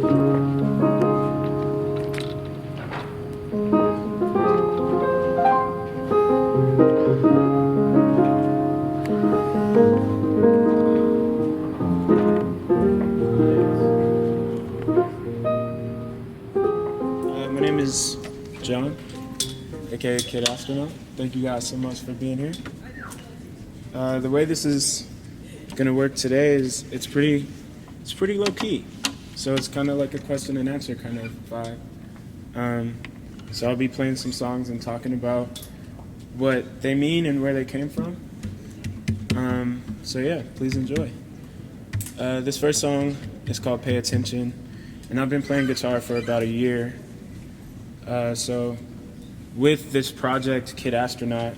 My name is John, aka Kid Astronaut. Thank you guys so much for being here. The way this is gonna work today is it's pretty low key. So it's kind of like a question and answer kind of vibe. So I'll be playing some songs and talking about what they mean and where they came from. So yeah, please enjoy. This first song is called Pay Attention, and I've been playing guitar for about a year. So with this project, Kid Astronaut,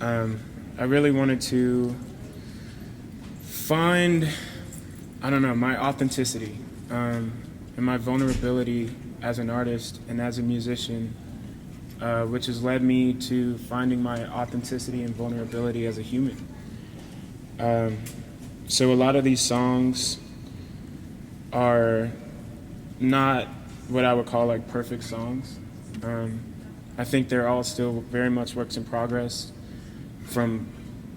I really wanted to find, my authenticity and my vulnerability as an artist and as a musician, which has led me to finding my authenticity and vulnerability as a human. So a lot of these songs are not what I would call like perfect songs. I think they're all still very much works in progress, from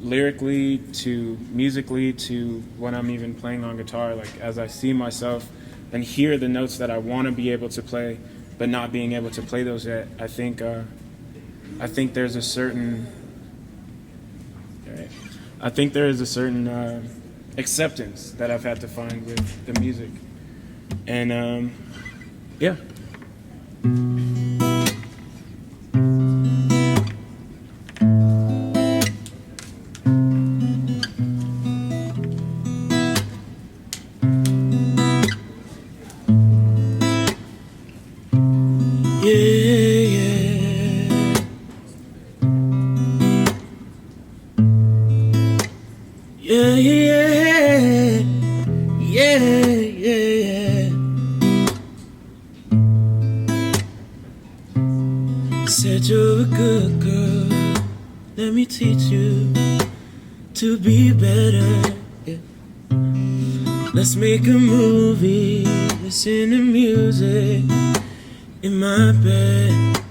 lyrically to musically to what I'm even playing on guitar. Like as I see myself and hear the notes that I want to be able to play, but not being able to play those yet, I think there's a certain acceptance that I've had to find with the music, and yeah. Said you're a good girl, let me teach you to be better. Yeah. Let's make a movie, listen to music in my bed.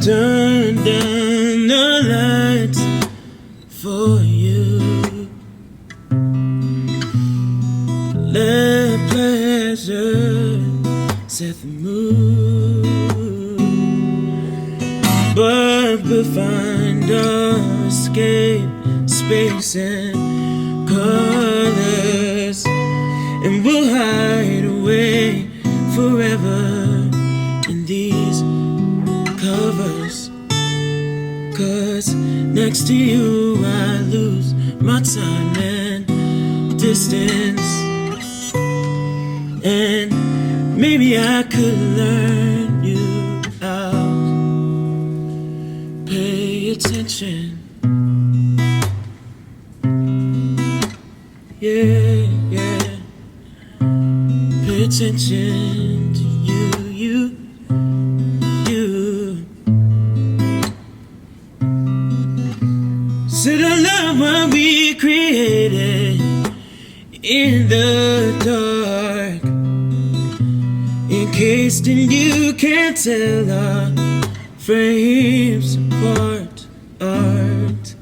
Turn down the lights for you. Let pleasure set the mood, but we'll find our escape space and colors, and we'll hide away forever in these covers. 'Cause next to you I lose my time and distance, and maybe I could learn you out. Pay attention. Yeah, yeah. Pay attention to you. Said I love what we created in the dark, encased in you can't tell our frames apart. Art,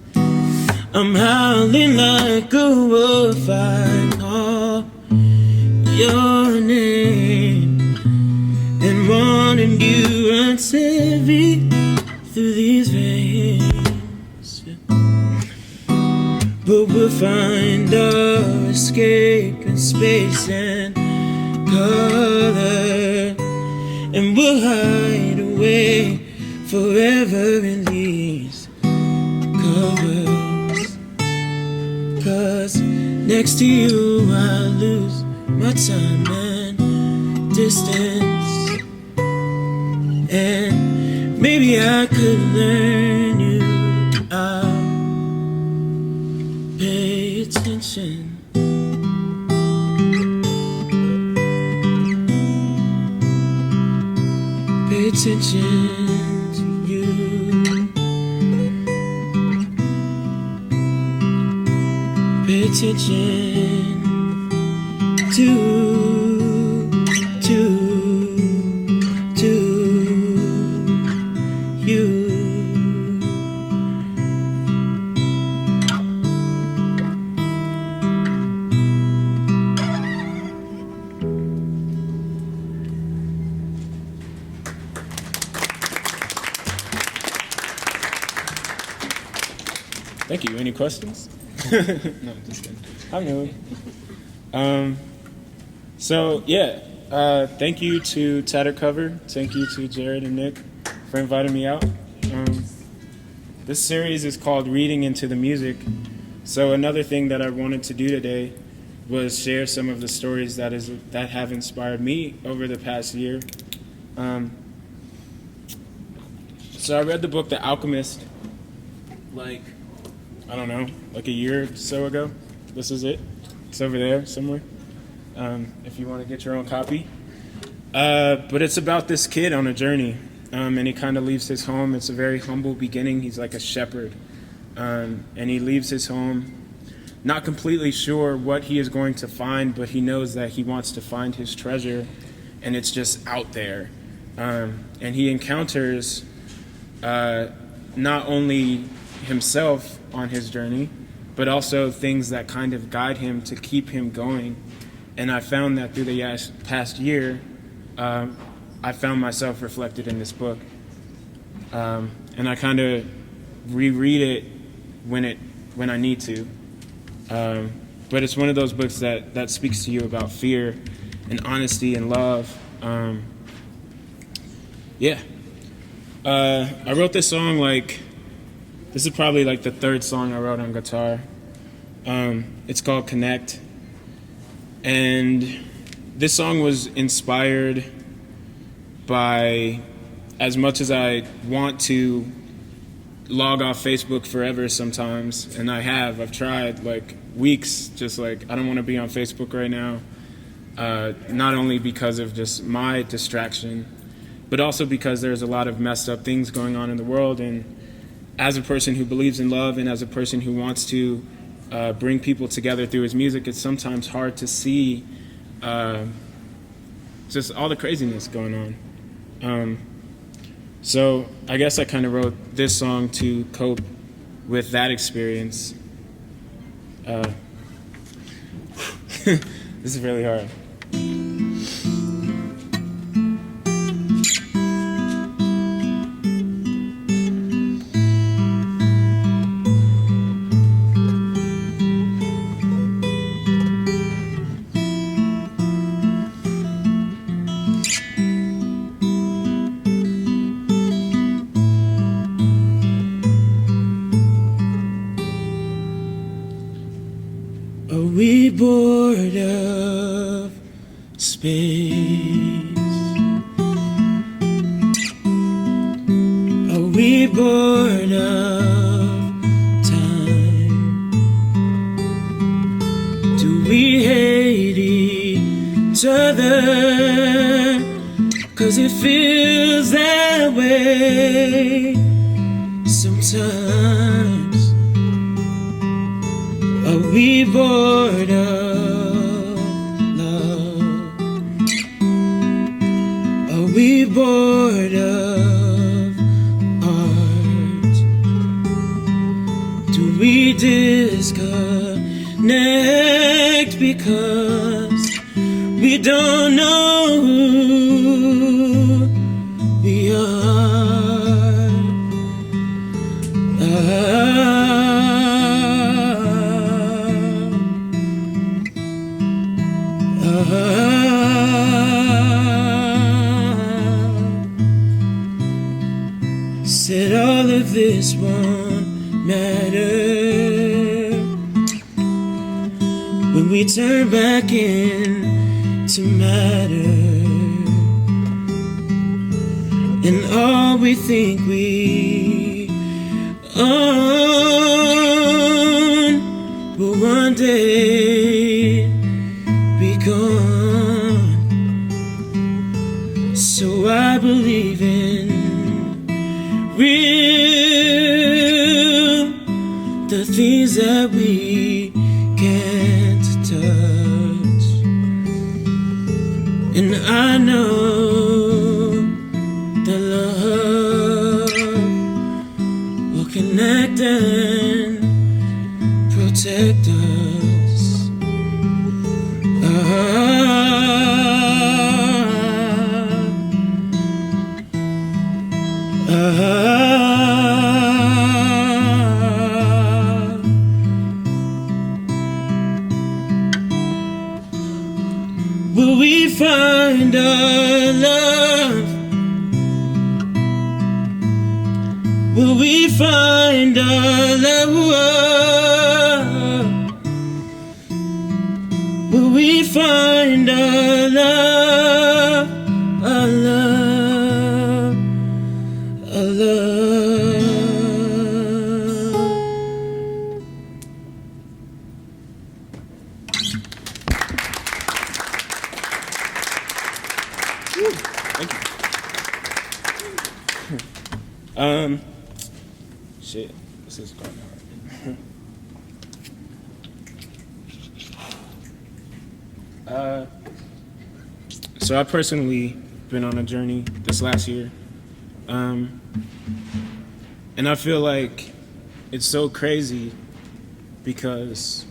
I'm howling like a wolf, I call your name, and wanting you runs heavy through these veins. But we'll find our escape in space and color, and we'll hide away forever in these covers. 'Cause next to you I lose my time and distance, and maybe I could learn you out. Pay attention. Pay attention to you. Pay attention. to you. Thank you. Any questions? No, just kidding. I'm new. So yeah, thank you to Tatter Cover. Thank you to Jared and Nick for inviting me out. This series is called Reading into the Music. So another thing that I wanted to do today was share some of the stories that have inspired me over the past year. So I read the book The Alchemist like a year or so ago. This is it. It's over there somewhere, if you want to get your own copy. But it's about this kid on a journey, and he kind of leaves his home. It's a very humble beginning. He's like a shepherd, and he leaves his home, not completely sure what he is going to find, but he knows that he wants to find his treasure, and it's just out there. And he encounters not only himself on his journey, but also things that kind of guide him to keep him going. And I found that through the past year, I found myself reflected in this book. And I kind of reread it when I need to. But it's one of those books that speaks to you about fear and honesty and love. I wrote this song this is probably the third song I wrote on guitar. It's called Connect. And this song was inspired by, as much as I want to log off Facebook forever sometimes, and I've tried weeks, just I don't want to be on Facebook right now. Not only because of just my distraction, but also because there's a lot of messed up things going on in the world. And as a person who believes in love and as a person who wants to bring people together through his music, it's sometimes hard to see just all the craziness going on. So I guess I kind of wrote this song to cope with that experience. This is really hard. Are we bored of space? Are we bored of time? Do we hate each other? 'Cause it feels that way sometimes. Are we bored of love? Are we bored of art? Do we disconnect because we don't know who we are? Said all of this won't matter when we turn back into matter, and all we think we own will one day be gone. So I believe in real, the things that we can't touch. I know that love will connect and protect us. Will we find our love? Will we find our love? Will we find our love? Our love, our love. Thank you. Shit, this is going hard. So I personally been on a journey this last year, and I feel like it's so crazy because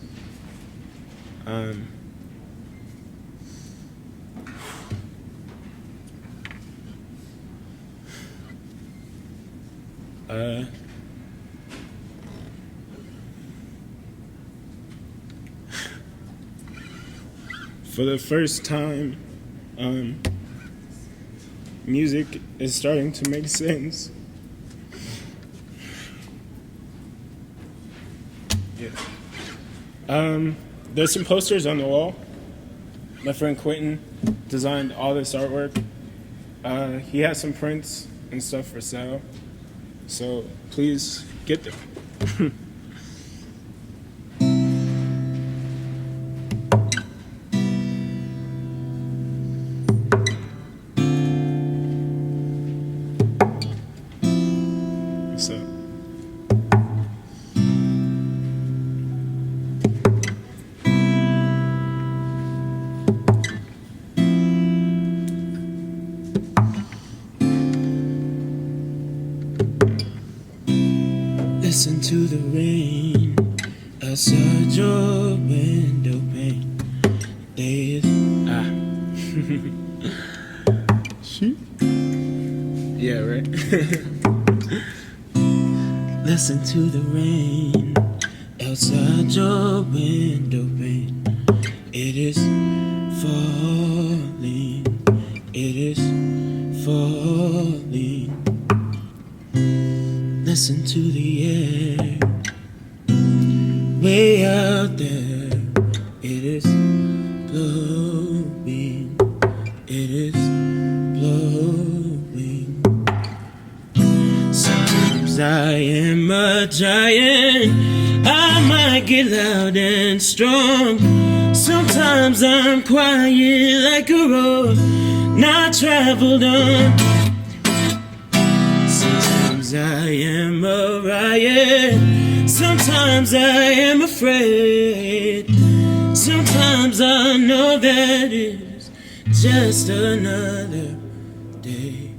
for the first time, music is starting to make sense. Yeah. There's some posters on the wall. My friend Quentin designed all this artwork. He has some prints and stuff for sale, so please get them. So listen to the rain outside your window pane. Days Shoot. Yeah, right. Listen to the rain outside your window pane. It is falling. It is falling. Listen to the air way out there. It is blowing. It is blowing. Sometimes I am a giant. I might get loud and strong. Sometimes I'm quiet like a road not traveled on. Sometimes I am a riot. Sometimes I am afraid. Sometimes I know that it's just another day.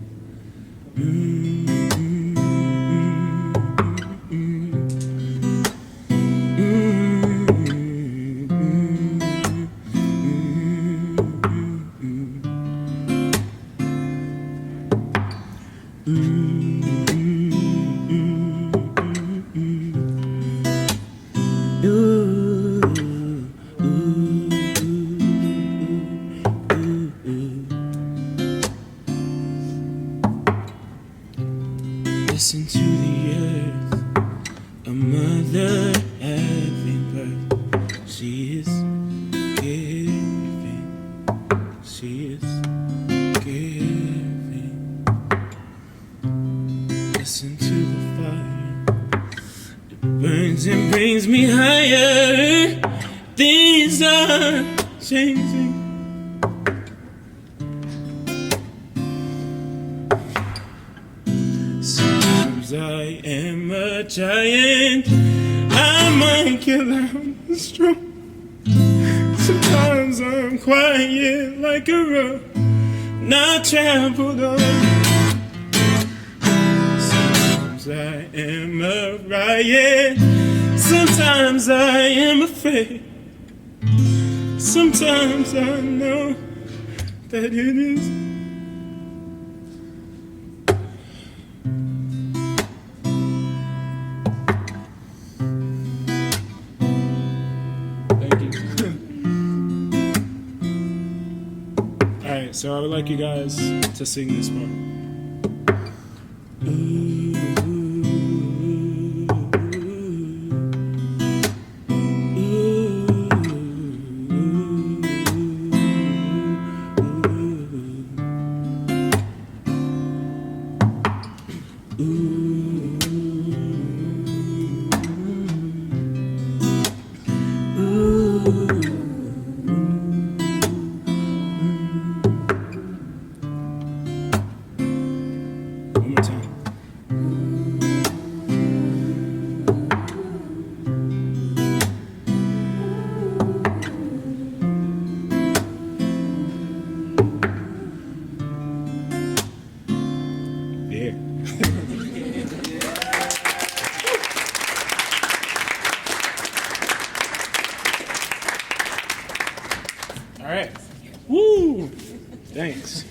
Listen to the earth, a mother having birth. She is giving, she is giving. Listen to the fire, it burns and brings me higher. Things are changing. I am a giant. I might get loud and strong. Sometimes I'm quiet like a road not trampled on. Sometimes I am a riot, sometimes I am afraid, sometimes I know that it is. Thank you. Alright, so I would like you guys to sing this part. One more time. Yeah. All right. Woo! Thanks.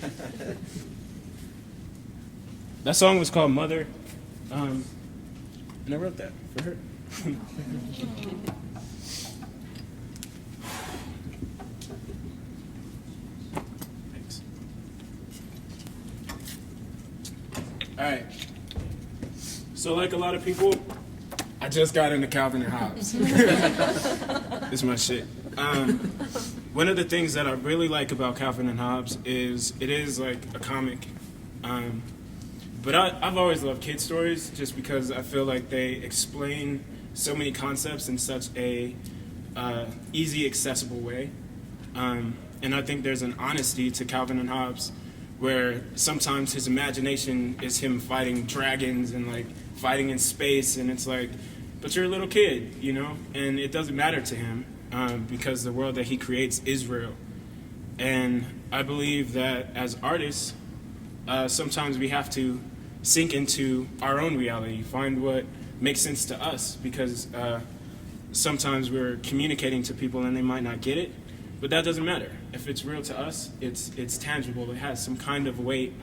That song was called Mother, and I wrote that for her. Thanks. All right. So like a lot of people, I just got into Calvin and Hobbes. It's my shit. One of the things that I really like about Calvin and Hobbes is it is like a comic. But I've always loved kid stories just because I feel like they explain so many concepts in such a easy, accessible way. And I think there's an honesty to Calvin and Hobbes where sometimes his imagination is him fighting dragons and like fighting in space, and it's like, but you're a little kid, you know, and it doesn't matter to him because the world that he creates is real. And I believe that as artists, sometimes we have to sink into our own reality, find what makes sense to us, because sometimes we're communicating to people and they might not get it, but that doesn't matter. If it's real to us, it's tangible. It has some kind of weight.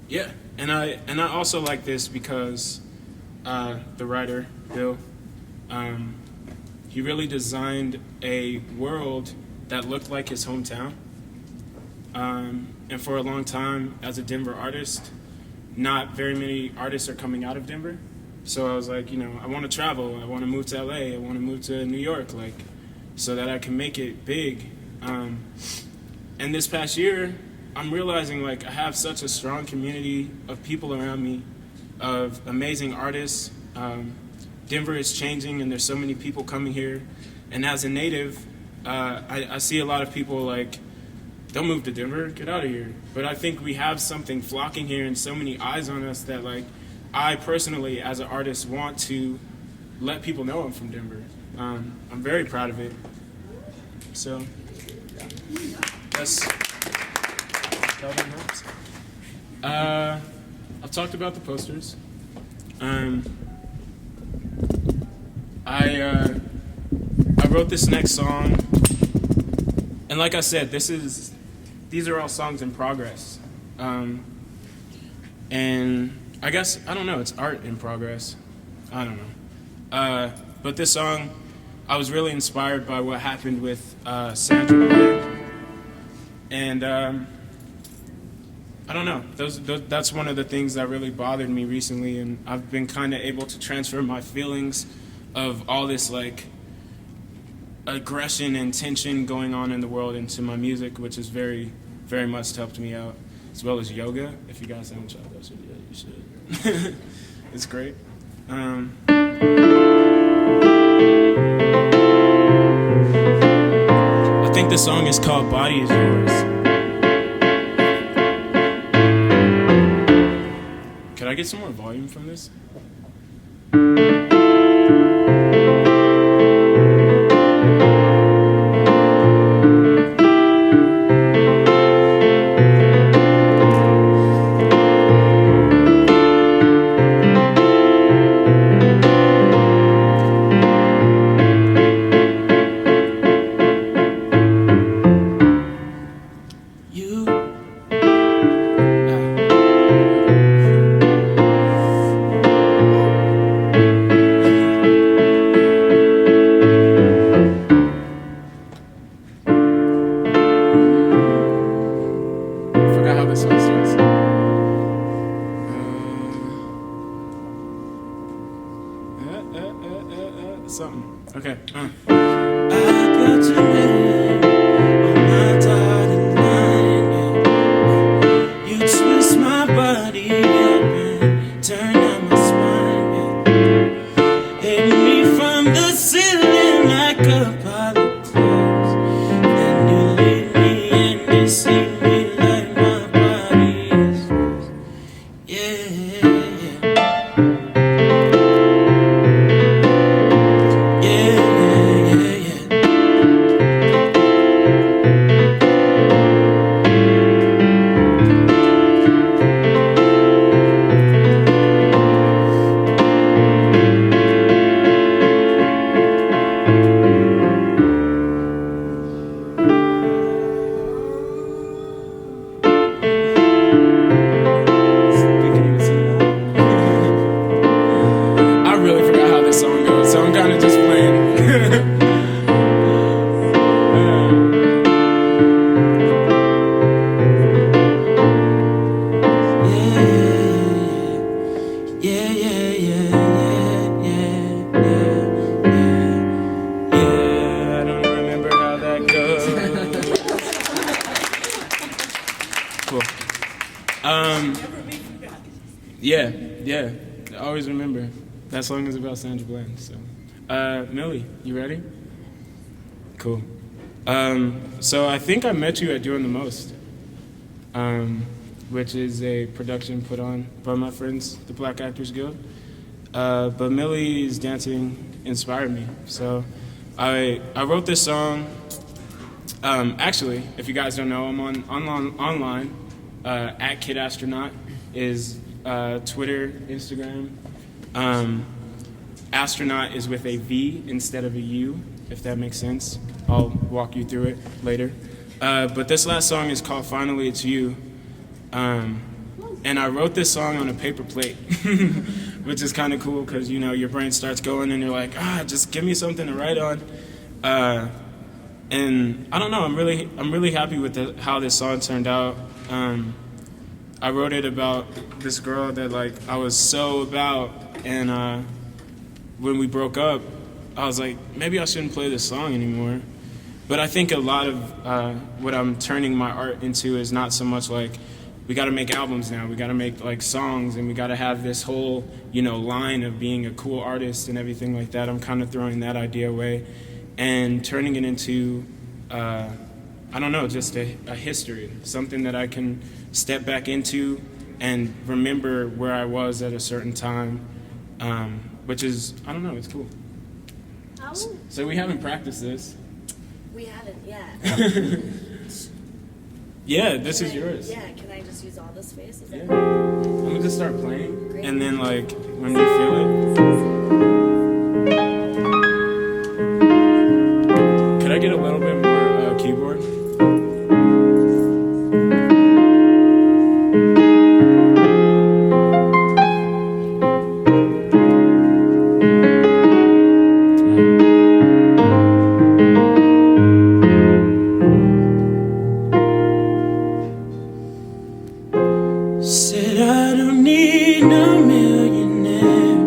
Yeah, and I also like this because the writer Bill, he really designed a world that looked like his hometown. And for a long time, as a Denver artist, not very many artists are coming out of Denver. So I was like, you know, I want to travel. I want to move to LA. I want to move to New York, like, so that I can make it big. And this past year, I'm realizing like I have such a strong community of people around me, of amazing artists. Denver is changing, and there's so many people coming here. And as a native, I see a lot of people like, don't move to Denver, get out of here. But I think we have something flocking here and so many eyes on us that like, I personally, as an artist, want to let people know I'm from Denver. I'm very proud of it. So, yeah. That's Calvin Hobbes. I've talked about the posters. I wrote this next song, and like I said, these are all songs in progress. And I guess, I don't know, it's art in progress. I don't know. But this song, I was really inspired by what happened with Sandra Bland. And I don't know, that's one of the things that really bothered me recently, and I've been kind of able to transfer my feelings of all this like aggression and tension going on in the world into my music, which has very, very much helped me out, as well as yoga. If you guys haven't tried that shit yet, you should. It's great. I think the song is called Body Is Yours. Could I get some more volume from this? Okay. I got your name on my dotted line. Yeah. You twist my body up and turn out my spine. Yeah. Hit me from the ceiling like a pile of clothes. Then you leave me and you see me like my body is yours. Yeah, yeah, yeah, yeah, yeah. They can even sing that. I really forgot how this song goes, so I'm kind of just playing. Yeah, yeah, yeah, yeah, yeah, yeah, yeah, yeah. I don't remember how that goes. Cool. Yeah. I always remember. That song is about Sandra Bland. So, Millie, you ready? Cool. So I think I met you at Doing the Most, which is a production put on by my friends, the Black Actors Guild. But Millie's dancing inspired me. So I wrote this song. Actually, if you guys don't know, I'm online. At Kid Astronaut is Twitter, Instagram. Astronaut is with a V instead of a U, if that makes sense. I'll walk you through it later. But this last song is called Finally It's You. And I wrote this song on a paper plate, which is kind of cool because, you know, your brain starts going and you're like, just give me something to write on. And I don't know, I'm really happy with how this song turned out. I wrote it about this girl that like I was so about, and when we broke up, I was like, maybe I shouldn't play this song anymore. But I think a lot of what I'm turning my art into is not so much like, we got to make albums now, we got to make like songs, and we got to have this whole, you know, line of being a cool artist and everything like that. I'm kind of throwing that idea away and turning it into, I don't know, just a history, something that I can step back into and remember where I was at a certain time, which is, I don't know, it's cool. So we haven't practiced this. We haven't yet. Yeah, this is yours. Yeah, can I just use all the space? Yeah. I'm gonna just start playing, Great. and then like when you feel it. Could I get a little bit more keyboard? Said I don't need no millionaire.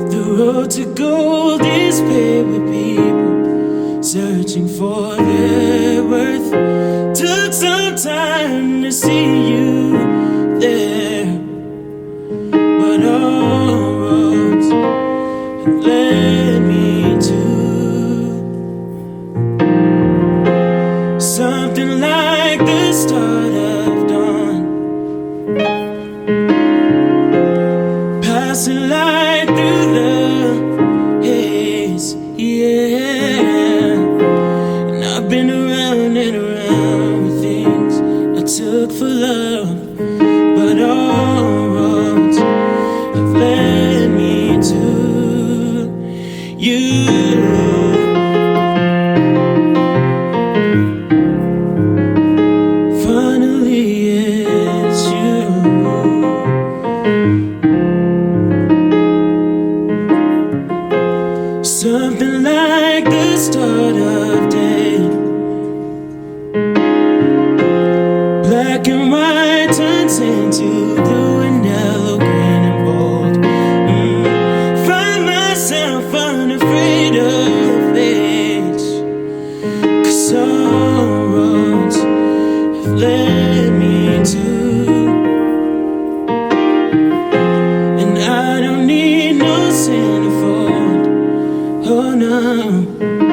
The road to gold is paved with people searching for their worth. Took some time to see you there, but all roads have led me to something like the start of dawn, passing light through the haze, yeah. And I've been around and around with things I took for love, but all roads have led me to you. Finally, it's you. Something like the start of day. Black and white turns into blue and yellow, green and gold. centerfold. Oh no.